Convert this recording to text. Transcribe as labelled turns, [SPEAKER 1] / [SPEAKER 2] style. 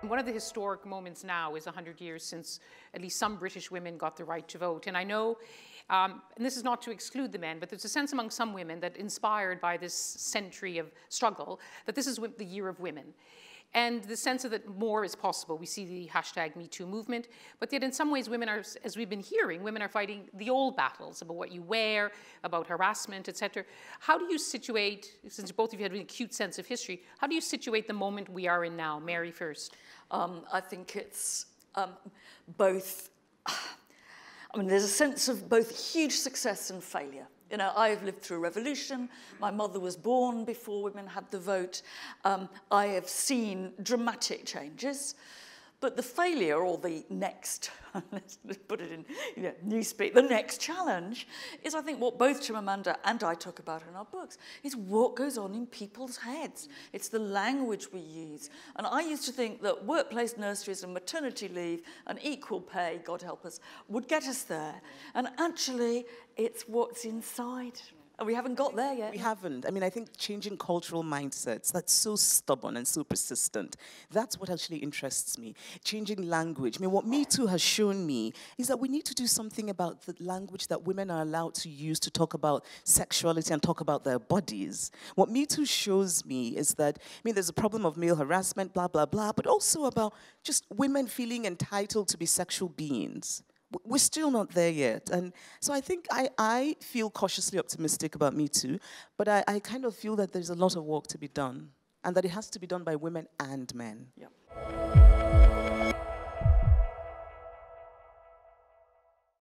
[SPEAKER 1] One of the historic moments now is 100 years since at least some British women got the right to vote. And I know, and this is not to exclude the men, but there's a sense among some women that inspired by this century of struggle, that this is the year of women. And the sense of that more is possible. We see the hashtag #MeToo movement, but yet in some ways women are, as we've been hearing, women are fighting the old battles about what you wear, about harassment, etc. How do you situate, since both of you have an acute sense of history, how do you situate the moment we are in now? Mary first.
[SPEAKER 2] I think it's both, I mean, there's a sense of both huge success and failure. You know, I've lived through a revolution. My mother was born before women had the vote. I have seen dramatic changes. But the failure, or the next, let's put it in newspeak, the next challenge, is I think what both Chimamanda and I talk about in our books, is what goes on in people's heads. It's the language we use. And I used to think that workplace nurseries and maternity leave and equal pay, God help us, would get us there. And actually, it's what's inside. And we haven't got there yet.
[SPEAKER 3] We haven't. I mean, I think changing cultural mindsets, that's so stubborn and so persistent. That's what actually interests me. Changing language. I mean, what Me Too has shown me is that we need to do something about the language that women are allowed to use to talk about sexuality and talk about their bodies. What Me Too shows me is that, I mean, there's a problem of male harassment, blah, blah, blah, but also about just women feeling entitled to be sexual beings. We're still not there yet. And so I think I feel cautiously optimistic about Me Too, but I kind of feel that there's a lot of work to be done, and that it has to be done by women and men.
[SPEAKER 2] Yep.